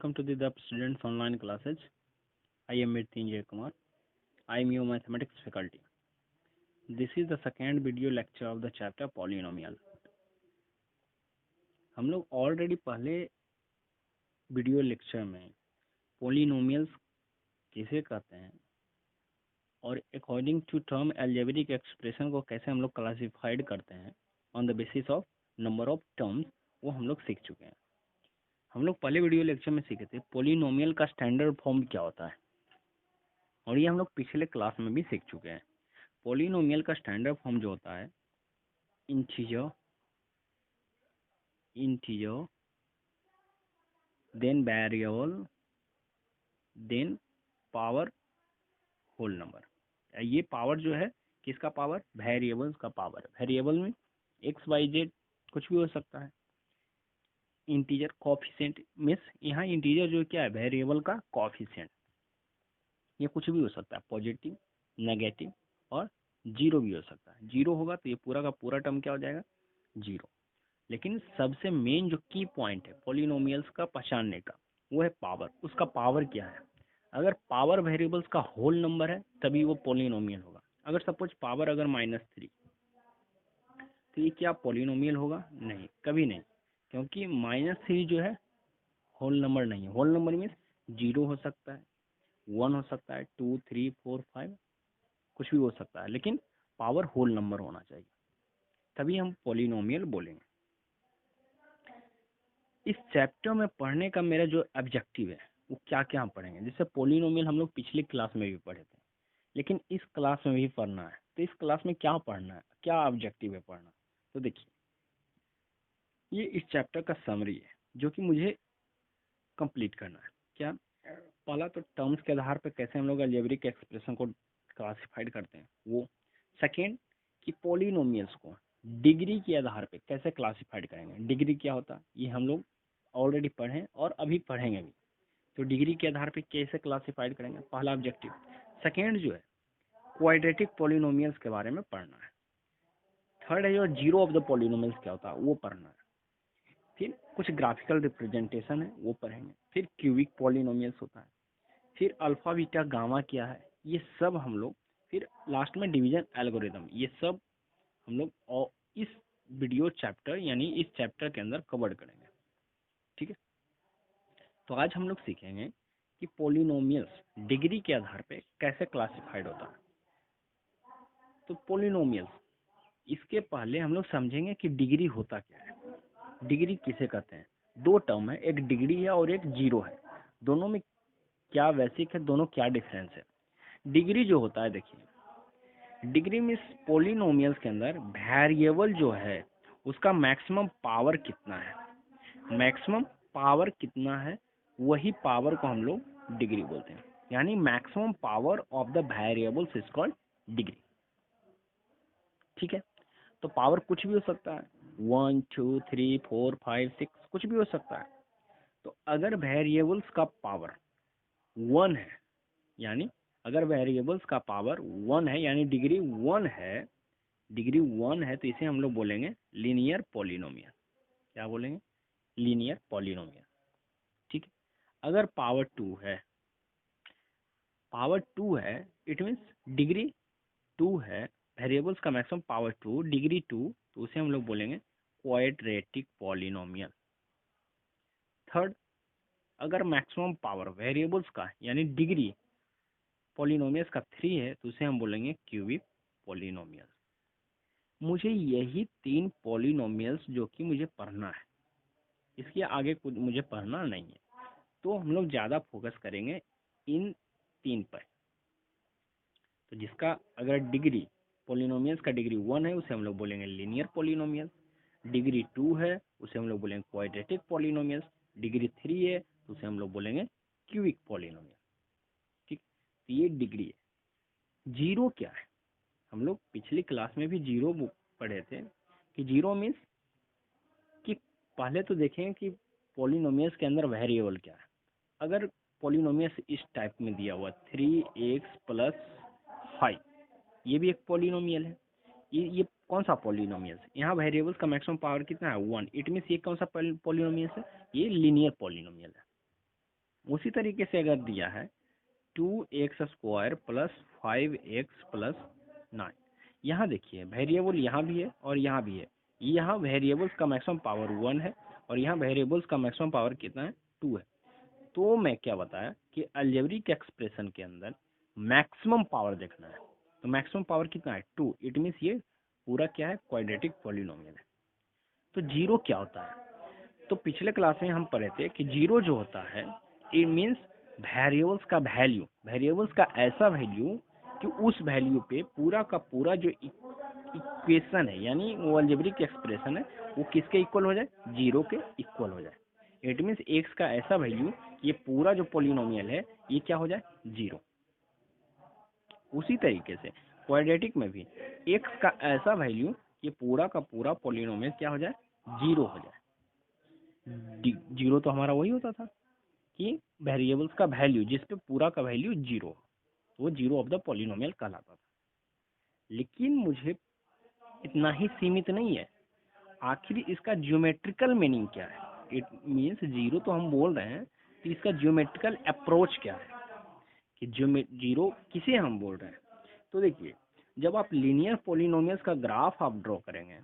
welcome to the Students Online Classes. I am Mrityunjay Kumar. I am your mathematics faculty. This is the second video lecture of the chapter polynomial. हम लोग already पहले video lecture में polynomials कैसे करते हैं और according to term algebraic expression को कैसे हम लोग क्लासिफाइड करते हैं on the basis of number of terms, वो हम लोग सीख चुके हैं। हम लोग पहले वीडियो लेक्चर में सीखे थे पोलिनोमियल का स्टैंडर्ड फॉर्म क्या होता है, और ये हम लोग पिछले क्लास में भी सीख चुके हैं। पोलिनोमियल का स्टैंडर्ड फॉर्म जो होता है integer then variable then power whole number. ये पावर जो है किसका पावर? वेरिएबल्स का पावर। वेरिएबल में एक्स वाई जेड कुछ भी हो सकता है। इंटीजर कोएफिशिएंट मींस यहाँ इंटीजर जो क्या है वेरिएबल का कोएफिशिएंट, ये कुछ भी हो सकता है, पॉजिटिव नेगेटिव और जीरो भी हो सकता है। जीरो होगा तो ये पूरा का पूरा टर्म क्या हो जाएगा? जीरो। लेकिन सबसे मेन जो की पॉइंट है पोलिनोमियल्स का पहचानने का वो है पावर। उसका पावर क्या है? अगर पावर वेरिएबल्स का होल नंबर है तभी वो पोलिनोमियल होगा। अगर सपोज पावर अगर -3 तो ये क्या पोलिनोमियल होगा? नहीं, कभी नहीं, क्योंकि -3 जो है होल नंबर नहीं है। होल नंबर मीन्स जीरो हो सकता है, 1 हो सकता है, 2 3 4 5 कुछ भी हो सकता है, लेकिन पावर होल नंबर होना चाहिए, तभी हम पोलिनोमियल बोलेंगे। इस चैप्टर में पढ़ने का मेरा जो ऑब्जेक्टिव है वो क्या क्या हम पढ़ेंगे। जैसे पोलिनोमियल हम लोग पिछले क्लास में भी पढ़े थे, लेकिन इस क्लास में भी पढ़ना है। तो इस क्लास में क्या पढ़ना है, क्या ऑब्जेक्टिव है पढ़ना? तो देखिए, ये इस चैप्टर का समरी है जो कि मुझे कंप्लीट करना है। क्या? पहला तो टर्म्स के आधार पर कैसे हम लोग अलजेब्रिक एक्सप्रेशन को क्लासिफाइड करते हैं वो। सेकेंड कि पोलिनोमियल्स को डिग्री के आधार पे कैसे क्लासिफाइड करेंगे। डिग्री क्या होता है ये हम लोग ऑलरेडी पढ़े और अभी पढ़ेंगे भी। तो डिग्री के आधार पे कैसे क्लासिफाइड करेंगे, पहला ऑब्जेक्टिव। सेकेंड जो है क्वाड्रेटिक पोलिनोमियल्स के बारे में पढ़ना है। थर्ड है जो जीरो ऑफ द पोलिनोमियल्स क्या होता है वो पढ़ना है। फिर कुछ ग्राफिकल रिप्रेजेंटेशन है वो पढ़ेंगे। फिर क्यूबिक पोलिनोमियल्स होता है। फिर अल्फा बीटा गामा क्या है ये सब हम लोग। फिर लास्ट में डिवीजन एल्गोरिथम, ये सब हम लोग इस वीडियो चैप्टर यानी इस चैप्टर के अंदर कवर करेंगे। ठीक है, तो आज हम लोग सीखेंगे कि पोलिनोमियल्स डिग्री के आधार पे कैसे क्लासिफाइड होता है। तो पोलिनोमियल्स, इसके पहले हम लोग समझेंगे कि डिग्री होता क्या है। डिग्री किसे कहते हैं? दो टर्म है, एक डिग्री है और एक जीरो है। दोनों में क्या बेसिक है, दोनों क्या डिफरेंस है? डिग्री जो होता है, देखिए डिग्री मीन्स पोलिनोमियल्स के अंदर वेरिएबल जो है उसका मैक्सिमम पावर कितना है। मैक्सिमम पावर कितना है वही पावर को हम लोग डिग्री बोलते हैं। यानी maximum power of the variables is called degree. ठीक है, तो पावर कुछ भी हो सकता है, 1 2 3 4 5 6 कुछ भी हो सकता है। तो अगर वेरिएबल्स का पावर 1 है, यानी अगर वेरिएबल्स का पावर 1 है यानी डिग्री 1 है, डिग्री 1 है, तो इसे हम लोग बोलेंगे लीनियर पोलिनोमियल। क्या बोलेंगे? Linear polynomial. ठीक है, अगर पावर 2 है, पावर 2 है इट मीन्स डिग्री 2 है, वेरिएबल्स का मैक्सिमम पावर 2, डिग्री 2, तो उसे हम लोग बोलेंगे क्वाड्रेटिक पोलिनोमियल। थर्ड, अगर मैक्सिमम पावर वेरिएबल्स का यानी डिग्री पोलिनोमियल्स का 3 है तो उसे हम बोलेंगे क्यूबिक पोलिनोमियल। मुझे यही 3 पोलिनोमियल्स जो कि मुझे पढ़ना है, इसके आगे कुछ मुझे पढ़ना नहीं है, तो हम लोग ज़्यादा फोकस करेंगे इन 3 पर। तो जिसका अगर डिग्री पोलिनोमियल्स का डिग्री 1 है उसे हम लोग बोलेंगे लीनियर पोलिनोमियल। डिग्री 2 है उसे हम लोग बोलेंगे क्वाड्रेटिक पोलिनोमियल्स। डिग्री 3 है तो उसे हम लोग बोलेंगे क्यूबिक पोलिनोमियल। ठीक, तो ये डिग्री है। जीरो क्या है? हम लोग पिछली क्लास में भी जीरो पढ़े थे कि जीरो मीन्स कि पहले तो देखें कि पोलिनोमियल्स के अंदर वेरिएबल क्या है। अगर पोलिनोमियल्स इस टाइप में दिया हुआ 3x + 5, ये भी एक पोलिनोमियल है। ये कौन सा पोलिनोमियल है? यहाँ वेरिएबल्स का मैक्सिमम पावर कितना है? 1। इट मीन्स ये कौन सा पोलिनोमियल है? ये लीनियर पोलिनोमियल है। उसी तरीके से अगर दिया है 2x² प्लस 5x प्लस 9, यहाँ देखिए वेरिएबल यहाँ भी है और यहाँ भी है। यहाँ वेरिएबल्स का मैक्सिमम पावर 1 है और यहाँ वेरिएबल्स का मैक्सिमम पावर कितना है, 2 है। तो मैं क्या बताया कि अलजेब्रिक एक्सप्रेशन के अंदर मैक्सिमम पावर देखना है। तो मैक्सिमम पावर कितना है, 2। इट मीन्स ये पूरा क्या है, क्वाड्रेटिक पॉलिनोमियल है। तो जीरो क्या होता है, तो पिछले क्लास में हम पढ़े थे कि जीरो जो होता है इट मीन्स वेरिएबल्स का वैल्यू, वेरिएबल्स का ऐसा वैल्यू कि उस वैल्यू पे पूरा का पूरा जो इक्वेशन है, यानी वो अलजेब्रिक एक्सप्रेशन है, वो किसके इक्वल हो जाए, जीरो के इक्वल हो जाए। इट मीन्स एक्स का ऐसा वैल्यू, ये पूरा जो पॉलिनोमियल है ये क्या हो जाए, जीरो। उसी तरीके से क्वाड्रेटिक में भी एक्स का ऐसा वैल्यू, ये पूरा का पूरा पॉलिनोमियल क्या हो जाए, जीरो हो जाए। जीरो तो हमारा वही होता था कि वेरिएबल्स का वैल्यू जिस पे पूरा का वैल्यू जीरो, तो वो जीरो ऑफ द पॉलिनोमियल कहलाता था। लेकिन मुझे इतना ही सीमित नहीं है, आखिर इसका ज्योमेट्रिकल मीनिंग क्या है। इट मीन्स जीरो तो हम बोल रहे हैं, तो इसका ज्योमेट्रिकल अप्रोच क्या है कि जीरो किसे हम बोल रहे हैं। तो देखिए, जब आप लीनियर पॉलिनोमियल्स का ग्राफ आप ड्रॉ करेंगे,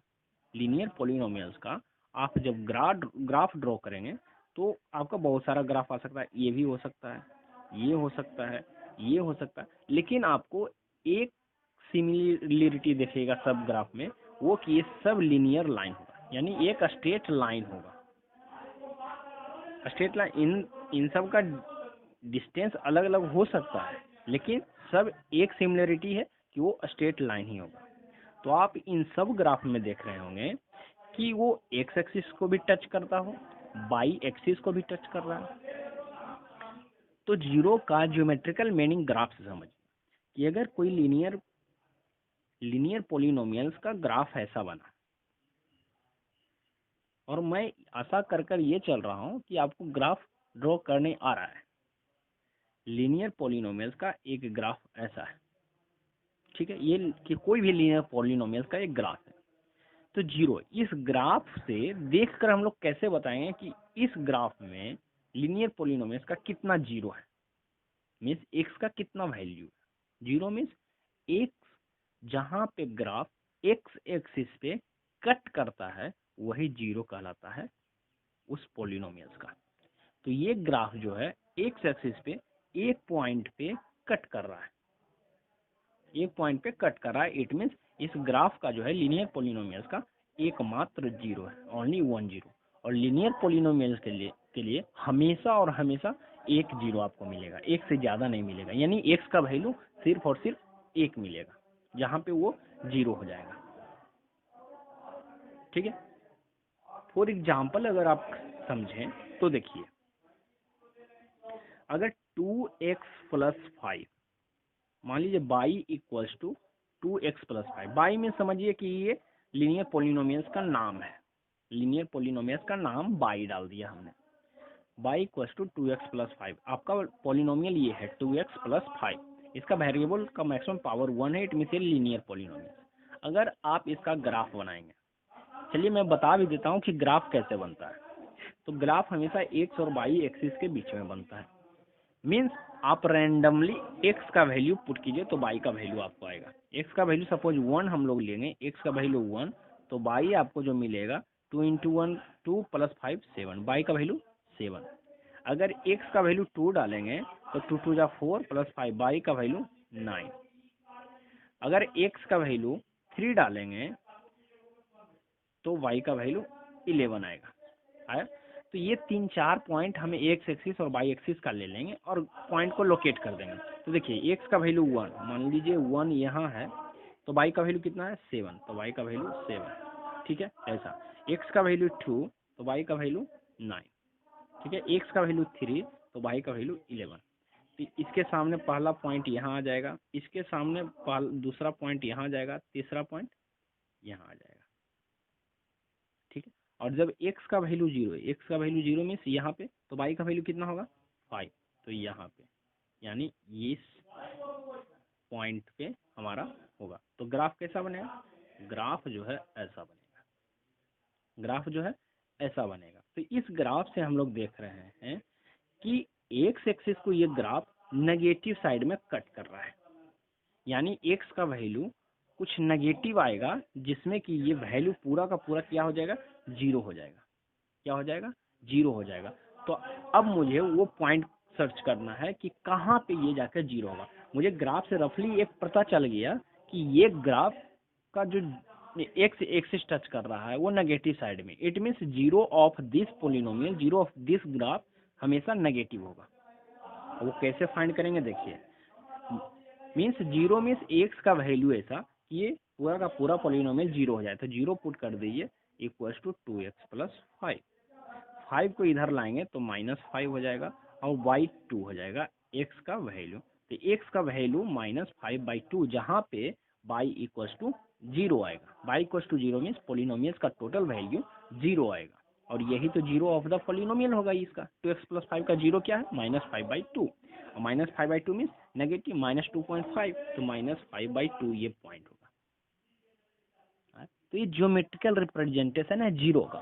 लीनियर पॉलिनोमियल्स का आप जब ग्राफ ड्रॉ करेंगे तो आपका बहुत सारा ग्राफ आ सकता है। ये भी हो सकता है, ये हो सकता है, ये हो सकता है, लेकिन आपको एक सिमिलरिटी दिखेगा सब ग्राफ में, वो कि ये सब लीनियर लाइन होगा, यानी एक स्ट्रेट लाइन होगा। स्ट्रेट लाइन, इन सब का डिस्टेंस अलग अलग हो सकता है, लेकिन सब एक सिमिलरिटी है कि वो स्ट्रेट लाइन ही होगा। तो आप इन सब ग्राफ में देख रहे होंगे कि वो एक्स एक्सिस को भी टच करता हो, वाई एक्सिस को भी टच कर रहा है। तो जीरो का ज्योमेट्रिकल मीनिंग ग्राफ से समझ कि अगर कोई लीनियर पॉलिनोमियल्स का ग्राफ ऐसा बना, और मैं आशा कर ये चल रहा हूँ कि आपको ग्राफ ड्रॉ करने आ रहा है। लीनियर पॉलिनोमियल्स का एक ग्राफ ऐसा है, ठीक है, ये कि कोई भी लीनियर पॉलिनोमियल्स का एक ग्राफ है। तो जीरो, इस ग्राफ से देखकर हम लोग कैसे बताएंगे कि इस ग्राफ में लीनियर पॉलिनोमियल्स का कितना जीरो है, मीन्स एक्स का कितना वैल्यू है। जीरो मीन्स एक्स जहां पे ग्राफ एक्स एक्सिस पे कट करता है वही जीरो कहलाता है उस पॉलिनोमियल्स का। तो ये ग्राफ जो है एक्स एक्सिस पे एक पॉइंट पे कट कर रहा है, एक पॉइंट पे कट कर रहा है। इट मीन्स इस ग्राफ का जो है लीनियर पॉलिनोमियल्स का एकमात्र जीरो है, ओनली वन जीरो। और लीनियर पॉलिनोमियल्स के लिए हमेशा और हमेशा एक जीरो आपको मिलेगा, एक से ज्यादा नहीं मिलेगा। यानी एक्स का वैल्यू सिर्फ और सिर्फ एक मिलेगा, जहां पे वो जीरो हो जाएगा। ठीक है, फॉर एग्जाम्पल अगर आप समझें तो देखिए, अगर 2x प्लस 5, मान लीजिए y equals to 2x plus 5, y में समझिए कि ये लीनियर पॉलिनोमियल्स का नाम है, लीनियर पॉलिनोमियल्स का नाम बाई डाल दिया हमने। By equals to 2x plus 5, आपका पॉलिनोमियल ये है 2x प्लस 5, इसका वेरिएबल का मैक्सिमम पावर 1 है, इट मीन्स लीनियर पॉलिनोमियल। अगर आप इसका ग्राफ बनाएंगे, चलिए मैं बता भी देता हूँ कि ग्राफ कैसे बनता है। तो ग्राफ हमेशा एक्स और वाई एक्सिस के बीच में बनता है। मीन्स आप रैंडमली एक्स का वैल्यू पुट कीजिए तो वाई का वैल्यू आपको आएगा। एक्स का वैल्यू सपोज 1 हम लोग लेंगे, एक्स का वैल्यू 1, तो वाई आपको जो मिलेगा 2 इंटू 1 2 प्लस 5 7, वाई का वैल्यू 7। अगर एक्स का वैल्यू 2 डालेंगे तो 2 2 जा 4 प्लस 5, वाई का वैल्यू 9। अगर एक्स का वैल्यू 3 डालेंगे तो वाई का वैल्यू 11 आया। तो ये 3-4 पॉइंट हमें एक्स एक्सिस और वाई एक्सिस का ले लेंगे और पॉइंट को लोकेट कर देंगे। तो देखिए एक्स का वैल्यू 1, मान लीजिए 1 यहाँ है, तो वाई का वैल्यू कितना है 7, तो वाई का वैल्यू 7। ठीक है, ऐसा एक्स का वैल्यू 2 तो वाई का वैल्यू 9। ठीक है, एक्स का वैल्यू 3 तो वाई का वैल्यू 11। तो इसके सामने पहला पॉइंट यहाँ आ जाएगा, इसके सामने दूसरा पॉइंट यहाँ आ जाएगा, तीसरा पॉइंट यहाँ आ जाएगा। ठीक है, और जब x का वैल्यू 0 है, x का वैल्यू 0 मीन्स यहाँ पे, तो y का वैल्यू कितना होगा 5, तो यहाँ पे, यानी इस पॉइंट पे हमारा होगा। तो ग्राफ कैसा बनेगा, ग्राफ जो है ऐसा बनेगा, ग्राफ जो है ऐसा बनेगा। तो इस ग्राफ से हम लोग देख रहे हैं कि एक्स एक्सिस को ये ग्राफ नेगेटिव साइड में कट कर रहा है, यानी एक्स का वैल्यू कुछ नेगेटिव आएगा जिसमें कि ये वैल्यू पूरा का पूरा क्या हो जाएगा, जीरो हो जाएगा। क्या हो जाएगा, जीरो हो जाएगा। तो अब मुझे वो पॉइंट सर्च करना है कि कहाँ पे ये जाकर जीरो होगा। मुझे ग्राफ से रफली एक पता चल गया कि ये ग्राफ का जो एक्स एक्सिस टच कर रहा है वो नेगेटिव साइड में, it means zero of this polynomial, zero of this graph हमेशा नेगेटिव होगा। वो कैसे फाइंड करेंगे देखिए, मीन्स जीरो मीन्स एक्स का वैल्यू ऐसा कि ये पूरा का पूरा पोलिनोमियल जीरो हो जाए, तो जीरो पुट कर दीजिए इक्वल्स टू 2x प्लस 5। 5 को इधर लाएंगे तो -5 हो जाएगा और बाई 2 हो जाएगा x का वैल्यू। तो x का वैल्यू -5/2, जहाँ पे y इक्वल्स टू जीरो आएगा। y equals to zero means polynomials का टोटल वैल्यू जीरो आएगा, और यही तो जीरो ऑफ द पोलिनोमियल होगा इसका। 2x प्लस 5 का जीरो क्या है, -5/2, और -5/2 मीन्स नेगेटिव -2.5, तो -5/2 ये पॉइंट होगा। तो ये ज्योमेट्रिकल रिप्रेजेंटेशन है जीरो का।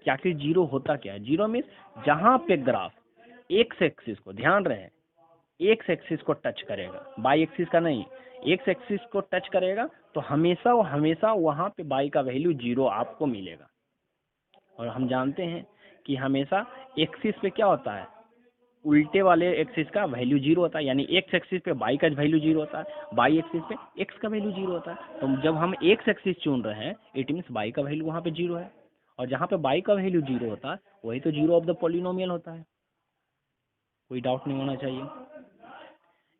क्या कि जीरो होता क्या है, जीरो मीन्स जहां पे ग्राफ एक्स एक्सिस को, ध्यान रहे एक्स एक्सिस को टच करेगा, बाई एक्सिस का नहीं, एक्स एक्सिस को टच करेगा तो हमेशा वहां पे बाई का वैल्यू जीरो आपको मिलेगा। और हम जानते हैं कि हमेशा एक्सिस पे क्या होता है, उल्टे वाले एक्सिस का वैल्यू जीरो होता है, यानी एक्स एक्सिस पे बाई का वैल्यू जीरो होता है, बाई एक्सिस पे एक्स का वैल्यू जीरो होता है। तो जब हम एक्स एक्सिस चुन रहे हैं इट मीन्स बाई का वैल्यू वहाँ पे जीरो है, और जहाँ पे बाई का वैल्यू जीरो होता है वही तो जीरो ऑफ द पॉलिनोमियल होता है। कोई डाउट नहीं होना चाहिए।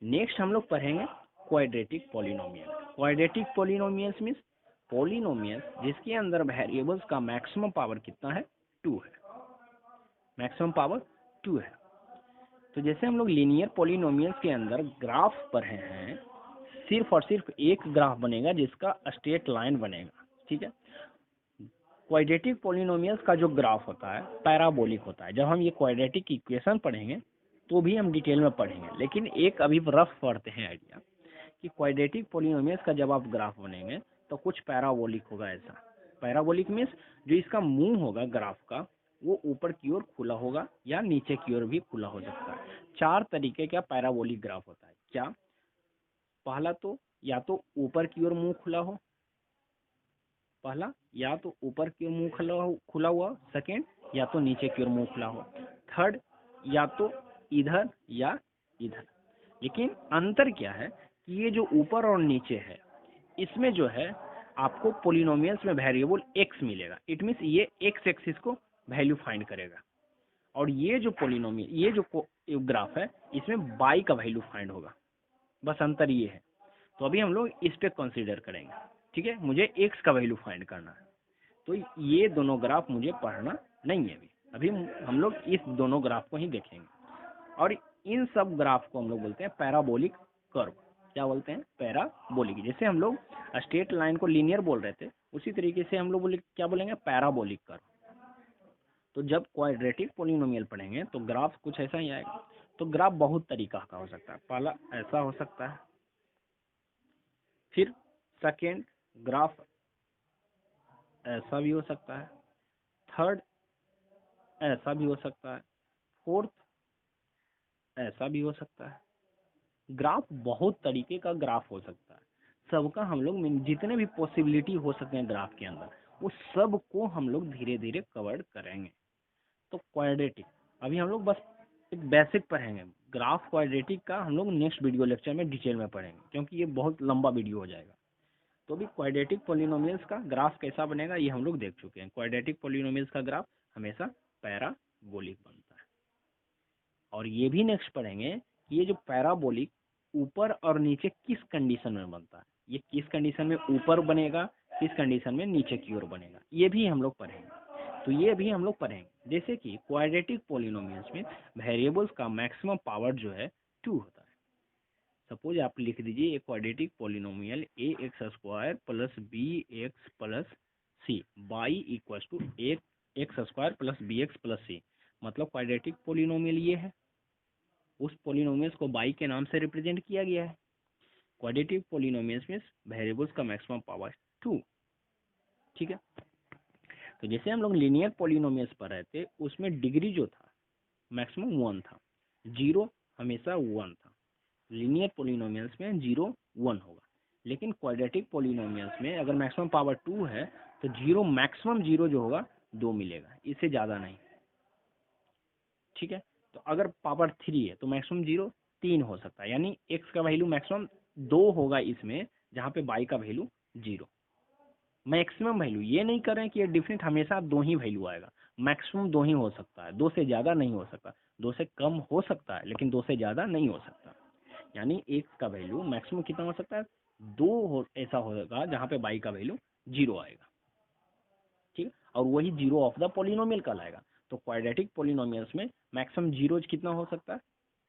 नेक्स्ट हम लोग पढ़ेंगे quadratic polynomial. Quadratic polynomials means polynomial जिसके अंदर वेरिएबल्स का मैक्सिमम पावर कितना है, 2 है, मैक्सिमम पावर 2 है। तो जैसे हम लोग लीनियर पॉलिनोमियल्स के अंदर ग्राफ पढ़े हैं, सिर्फ और सिर्फ एक ग्राफ बनेगा जिसका स्ट्रेट लाइन बनेगा, ठीक है। क्वाड्रेटिक पॉलिनोमियल्स का जो ग्राफ होता है पैराबोलिक होता है। जब हम ये क्वाड्रेटिक इक्वेशन पढ़ेंगे तो भी हम डिटेल में पढ़ेंगे, लेकिन एक अभी रफ पढ़ते हैं आइडिया कि क्वाड्रेटिक पॉलिनोमियल्स का जब आप ग्राफ बनेंगे तो कुछ पैराबोलिक होगा। ऐसा पैराबोलिक मीन्स जो इसका मुंह होगा ग्राफ का वो ऊपर की ओर खुला होगा या नीचे की ओर भी खुला हो सकता है। 4 तरीके का पैराबोलिक ग्राफ होता है। क्या, पहला तो या तो ऊपर की ओर मुंह खुला हो, पहला या तो ऊपर की ओर मुंह खुला हुआ, सेकेंड या तो नीचे की ओर मुंह खुला हो, थर्ड या तो इधर या इधर। लेकिन अंतर क्या है कि ये जो ऊपर और नीचे है इसमें जो है आपको पोलिनोमियल्स में वेरिएबल x मिलेगा। इट मीन्स ये x एक्सिस को वैल्यू फाइंड करेगा, और ये जो पोलिनोमियल, ये जो ग्राफ है इसमें y का वैल्यू फाइंड होगा। बस अंतर ये है। तो अभी हम लोग इस पे कंसीडर करेंगे, ठीक है। मुझे x का वैल्यू फाइंड करना है, तो ये दोनों ग्राफ मुझे पढ़ना नहीं है। अभी हम लोग इस दोनों ग्राफ को ही देखेंगे, और इन सब ग्राफ को हम लोग बोलते हैं पैराबोलिक कर्व। क्या बोलते हैं, पैराबोलिक। जैसे हम लोग स्ट्रेट लाइन को लीनियर बोल रहे थे, उसी तरीके से हम लोग क्या बोलेंगे, पैराबोलिक कर्व। तो जब क्वाड्रेटिक पॉलिनोमियल पढ़ेंगे तो ग्राफ कुछ ऐसा ही आएगा। तो ग्राफ बहुत तरीका का हो सकता है। पहला ऐसा हो सकता है, फिर सेकेंड ग्राफ ऐसा भी हो सकता है, थर्ड ऐसा भी हो सकता है, फोर्थ ऐसा भी हो सकता है। ग्राफ बहुत तरीके का ग्राफ हो सकता है। सबका हम लोग जितने भी पॉसिबिलिटी हो सकते हैं ग्राफ के अंदर वो सब को हम लोग धीरे धीरे कवर करेंगे। तो क्वाड्रेटिक अभी हम लोग बस एक बेसिक पढ़ेंगे। ग्राफ क्वाड्रेटिक का हम लोग नेक्स्ट वीडियो लेक्चर में डिटेल में पढ़ेंगे, क्योंकि ये बहुत लंबा वीडियो हो जाएगा। तो अभी क्वाड्रेटिक पॉलिनोमियल्स का ग्राफ कैसा बनेगा ये हम लोग देख चुके हैं। क्वाड्रेटिक पॉलिनोमियल्स का ग्राफ हमेशा पैराबोलिक बनता है। और ये भी नेक्स्ट पढ़ेंगे कि ये जो पैराबोलिक ऊपर और नीचे किस कंडीशन में बनता है, ये किस कंडीशन में ऊपर बनेगा, किस कंडीशन में नीचे की ओर बनेगा, ये भी हम लोग पढ़ेंगे। तो ये भी हम लोग पढ़ेंगे। जैसे कि क्वाड्रेटिक पॉलिनोमियल्स में वेरिएबल्स का मैक्सिमम पावर जो है 2 होता है। सपोज आप लिख दीजिए एक quadratic polynomial A X square plus B X plus C by equal to X square plus B X plus C. मतलब क्वाड्रेटिक पॉलिनोमियल ये है, उस पॉलिनोमियल्स को बाई के नाम से रिप्रेजेंट किया गया है। क्वाड्रेटिक पॉलिनोमियल्स में वेरिएबल्स का मैक्सिमम पावर 2, ठीक है। तो जैसे हम लोग लीनियर पॉलिनोमियल्स पर रहे थे उसमें डिग्री जो था मैक्सिमम 1 था, जीरो हमेशा 1 था। लीनियर पोलिनोमियल्स में 0 1 होगा, लेकिन क्वाड्रेटिक पोलिनोमियल्स में अगर मैक्सिमम पावर 2 है तो जीरो मैक्सिमम जीरो जो होगा 2 मिलेगा, इससे ज़्यादा नहीं। ठीक है, तो अगर पावर 3 है तो मैक्सिमम जीरो 3 हो सकता है, यानी एक्स का वैल्यू मैक्सिमम 2 होगा इसमें, जहाँ पे वाई का वैल्यू 0। मैक्सिमम वैल्यू ये नहीं कर रहे हैं कि ये डिफरेंट हमेशा 2 ही वैल्यू आएगा, मैक्सिमम 2 ही हो सकता है, 2 से ज़्यादा नहीं हो सकता, 2 से कम हो सकता है लेकिन 2 से ज़्यादा नहीं हो सकता। यानी एक्स का वैल्यू मैक्सिमम कितना हो सकता है, 2 हो, ऐसा होगा जहाँ पे वाई का वैल्यू 0 आएगा। ठीक है, और वही जीरो ऑफ द पोलिनोमियल कहलाएगा। तो क्वाड्रेटिक पोलिनोमियल्स में मैक्सिमम जीरोज कितना हो सकता है,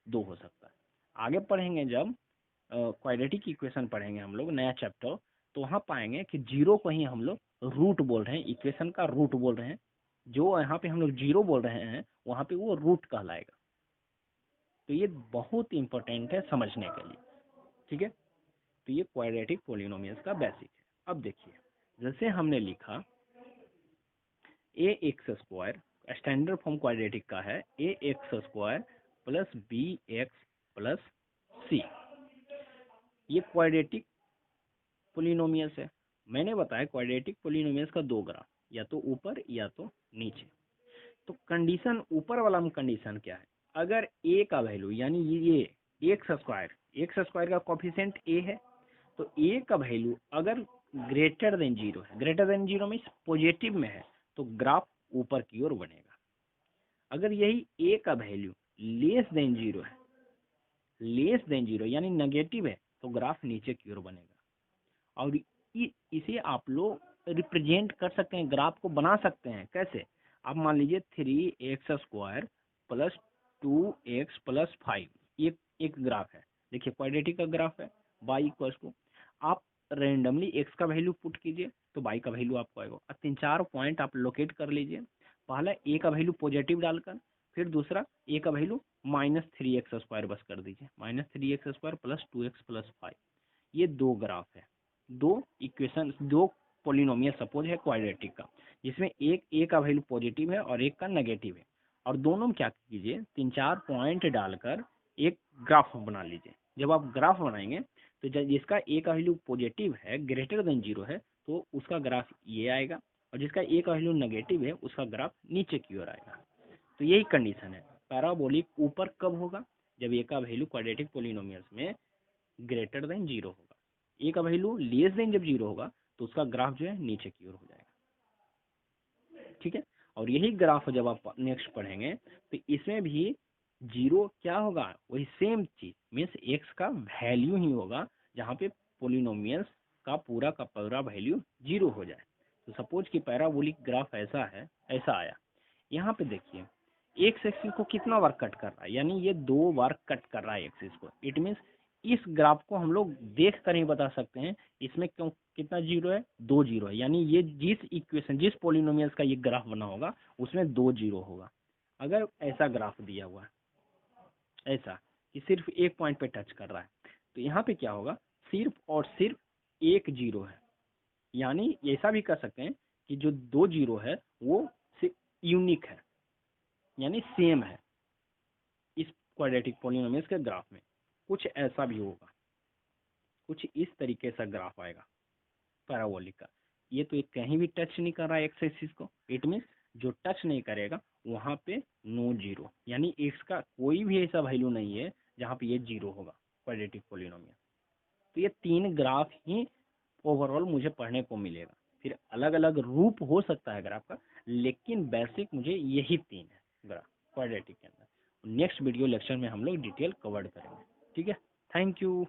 2 हो सकता है। आगे पढ़ेंगे जब क्वाड्रेटिक इक्वेशन पढ़ेंगे हम लोग नया चैप्टर, तो वहाँ पाएंगे कि जीरो को ही हम लोग रूट बोल रहे हैं, इक्वेशन का रूट बोल रहे हैं। जो यहाँ पे हम लोग जीरो बोल रहे हैं वहाँ पे वो रूट कहलाएगा। तो ये बहुत इंपॉर्टेंट है समझने के लिए। ठीक है, तो ये क्वाड्रेटिक पोलिनोमियल्स का बेसिक है। अब देखिए, जैसे हमने लिखा A X square, standard form quadratic का है A X square plus B X plus C, ये क्वाड्रेटिक पोलिनोमियल्स है। मैंने बताया क्वाड्रेटिक पोलिनोमियल्स का 2 ग्राफ, या तो ऊपर या तो नीचे। तो कंडीशन ऊपर वाला में कंडीशन क्या है, अगर ए का वैल्यू यानी ये एक्स स्क्वायर का कोफिशिएंट ए है, तो ए का वैल्यू अगर ग्रेटर देन जीरो है, greater than zero means positive में है, तो ग्राफ ऊपर की ओर बनेगा। अगर यही ए का वैल्यू लेस देन जीरो है, लेस देन जीरो यानी नेगेटिव है, तो ग्राफ नीचे की ओर बनेगा। और इसे आप लोग रिप्रेजेंट कर सकते हैं, ग्राफ को बना सकते हैं। कैसे, आप मान लीजिए 3x² प्लस 2x प्लस 5, ये एक ग्राफ है। देखिए क्वाड्रेटिक का ग्राफ है। y इक्वल्स टू, आप रेंडमली x का वैल्यू पुट कीजिए तो y का वैल्यू आपको आएगा। और 3-4 पॉइंट आप लोकेट कर लीजिए। पहला a का वैल्यू पॉजिटिव डालकर, फिर दूसरा a का वैल्यू -3x² बस कर दीजिए, -3x² प्लस 2x प्लस 5। ये 2 ग्राफ है, 2 इक्वेशन, 2 पोलिनोमियल सपोज है क्वाड्रेटिक का, जिसमें एक ए का वैल्यू पॉजिटिव है और एक का नेगेटिव है। और दोनों में क्या कीजिए, 3-4 पॉइंट डालकर एक ग्राफ बना लीजिए। जब आप ग्राफ बनाएंगे तो जिसका ए का वैल्यू पॉजिटिव है, ग्रेटर देन जीरो है, तो उसका ग्राफ ये आएगा, और जिसका ए का वैल्यू नेगेटिव है उसका ग्राफ नीचे की ओर आएगा। तो यही कंडीशन है। पैराबोलिक ऊपर कब होगा, जब ए का वैल्यू क्वाड्रेटिक पोलिनोमियल्स में ग्रेटर देन जीरो होगा। ए का वैल्यू लेस देन जब जीरो होगा तो उसका ग्राफ जो है नीचे की ओर हो जाएगा। ठीक है, और यही ग्राफ जब आप नेक्स्ट पढ़ेंगे तो इसमें भी जीरो क्या होगा, वही सेम चीज मीन्स एक्स का वैल्यू ही होगा, जहाँ पे पोलिनोमियल्स का पूरा वैल्यू जीरो हो जाए। तो सपोज कि पैराबोलिक ग्राफ ऐसा है, ऐसा आया। यहाँ पे देखिए एक्स एक्सिस को कितना बार कट कर रहा है, यानी ये 2 बार कट कर रहा है एक्सिस को। इट मीन्स इस ग्राफ को हम लोग देख कर ही बता सकते हैं इसमें क्यों कितना जीरो है, 2 जीरो है। यानी ये जिस इक्वेशन, जिस पोलिनोमियल्स का ये ग्राफ बना होगा उसमें 2 जीरो होगा। अगर ऐसा ग्राफ दिया हुआ है, ऐसा कि सिर्फ एक पॉइंट पे टच कर रहा है, तो यहाँ पे क्या होगा, सिर्फ और सिर्फ एक जीरो है। यानी ऐसा भी कर सकते हैं कि जो 2 जीरो है वो यूनिक है, यानी सेम है इस क्वाड्रेटिक पोलिनोमियल्स के ग्राफ में। कुछ ऐसा भी होगा, कुछ इस तरीके से ग्राफ आएगा पैराबोलिक का। ये तो एक कहीं भी टच नहीं कर रहा है एक्स एक्सिस को, इट मीन्स जो टच नहीं करेगा वहाँ पे नो जीरो, यानी एक्स का कोई भी ऐसा वैल्यू नहीं है जहाँ पे ये जीरो होगा क्वाड्रेटिक पोलिनोमियल। तो ये 3 ग्राफ ही ओवरऑल मुझे पढ़ने को मिलेगा। फिर अलग अलग रूप हो सकता है ग्राफ का, लेकिन बेसिक मुझे यही 3 है ग्राफ क्वाड्रेटिक के अंदर। नेक्स्ट वीडियो लेक्चर में हम लोग डिटेल कवर करेंगे। ठीक है, थैंक यू।